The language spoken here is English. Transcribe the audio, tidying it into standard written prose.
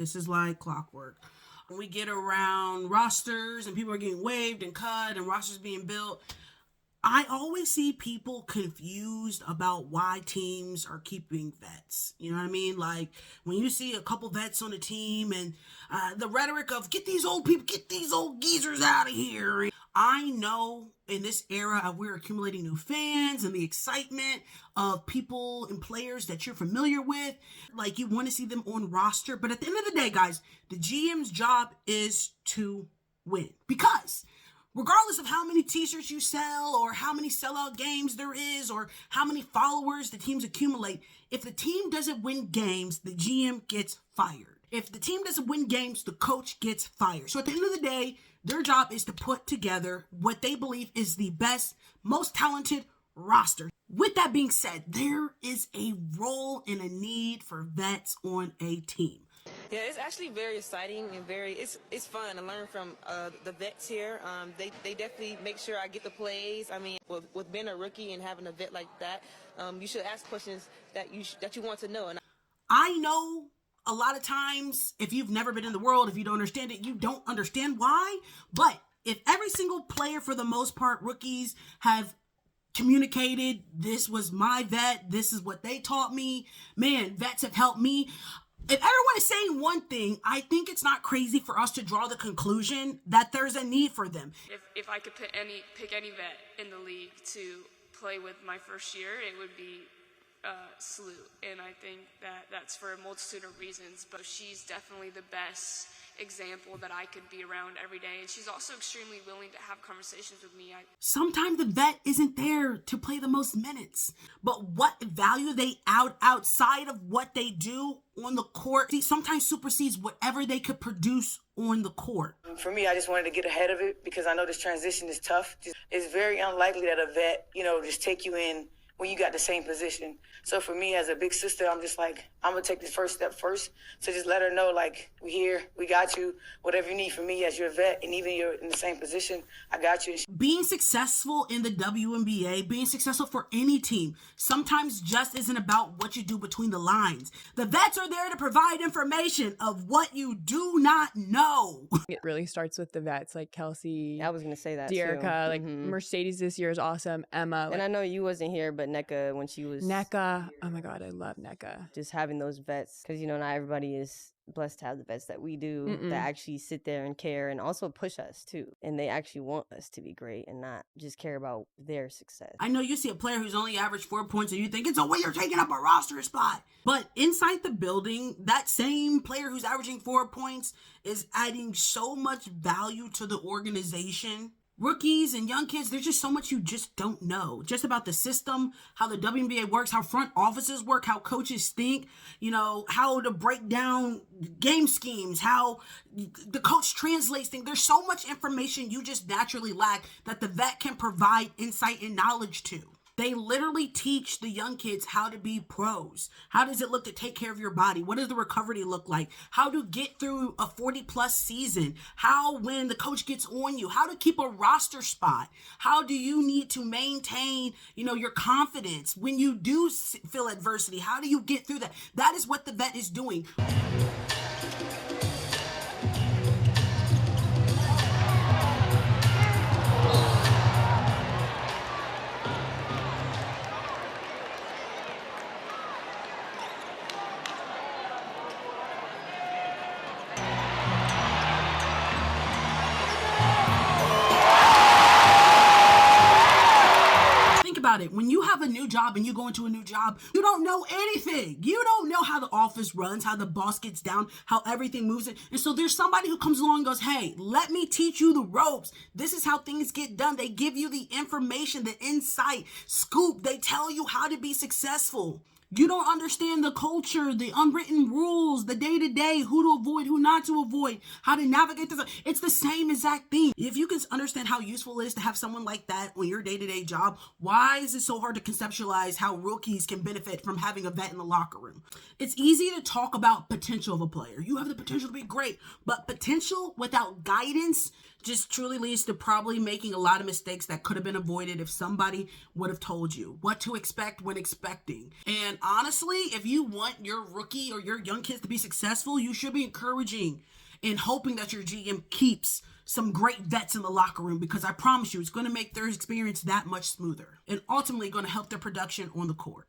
This is like clockwork. When we get around rosters and people are getting waived and cut and rosters being built, I always see people confused about why teams are keeping vets. You know what I mean? Like when you see a couple vets on a team and the rhetoric of get these old people, get these old geezers out of here. I know in this era of we're accumulating new fans and the excitement of people and players that you're familiar with, like you want to see them on roster. But at the end of the day, guys, the GM's job is to win, because regardless of how many t-shirts you sell or how many sellout games there is or how many followers the teams accumulate, if the team doesn't win games, the GM gets fired. If the team doesn't win games, the coach gets fired. So at the end of the day, their job is to put together what they believe is the best, most talented roster. With that being said, there is a role and a need for vets on a team. Yeah, it's actually very exciting and it's fun to learn from the vets here. They definitely make sure I get the plays. I mean, with being a rookie and having a vet like that, you should ask questions that you want to know. And I know a lot of times, if you've never been in the world, if you don't understand it, you don't understand why. But if every single player, for the most part, rookies have communicated, this was my vet, this is what they taught me, man, vets have helped me. If everyone is saying one thing, I think it's not crazy for us to draw the conclusion that there's a need for them. If I could pick any vet in the league to play with my first year, it would be Salute. And I think that's for a multitude of reasons, but she's definitely the best example that I could be around every day. And she's also extremely willing to have conversations with me. Sometimes the vet isn't there to play the most minutes, but what value they outside of what they do on the court sometimes supersedes whatever they could produce on the court. For me, I just wanted to get ahead of it because I know this transition is tough. It's very unlikely that a vet, just take you in when you got the same position. So for me, as a big sister, I'm just like, I'm going to take this first step first. So just let her know, like, we here, we got you, whatever you need from me as your vet, and even you're in the same position, I got you. Being successful in the WNBA, being successful for any team, sometimes just isn't about what you do between the lines. The vets are there to provide information of what you do not know. It really starts with the vets, like Kelsey. I was going to say that Dearica, too. like Mercedes this year is awesome. Emma. And I know you wasn't here, but NECA, when she was... NECA. Oh my God, I love NECA. Just having those vets, because, not everybody is blessed to have the vets that we do that actually sit there and care and also push us too. And they actually want us to be great and not just care about their success. I know you see a player who's only averaged 4 points and you think it's a way you're taking up a roster spot. But inside the building, that same player who's averaging 4 points is adding so much value to the organization. Rookies and young kids, there's just so much you just don't know. Just about the system, how the WNBA works, how front offices work, how coaches think, how to break down game schemes, how the coach translates things. There's so much information you just naturally lack that the vet can provide insight and knowledge to. They literally teach the young kids how to be pros. How does it look to take care of your body? What does the recovery look like? How to get through a 40-plus season? How, when the coach gets on you, how to keep a roster spot? How do you need to maintain, your confidence when you do feel adversity? How do you get through that? That is what the vet is doing. About it. When you have a new job and you go into a new job, you don't know anything. You don't know how the office runs, how the boss gets down, how everything moves. And so there's somebody who comes along and goes, hey, let me teach you the ropes. This is how things get done. They give you the information, the insight, scoop. They tell you how to be successful. You don't understand the culture, the unwritten rules, the day-to-day, who to avoid, who not to avoid, how to navigate this. It's the same exact thing. If you can understand how useful it is to have someone like that on your day-to-day job, why is it so hard to conceptualize how rookies can benefit from having a vet in the locker room? It's easy to talk about potential of a player. You have the potential to be great, but potential without guidance just truly leads to probably making a lot of mistakes that could have been avoided if somebody would have told you what to expect when expecting. And honestly, if you want your rookie or your young kids to be successful, you should be encouraging and hoping that your GM keeps some great vets in the locker room, because I promise you it's going to make their experience that much smoother and ultimately going to help their production on the court.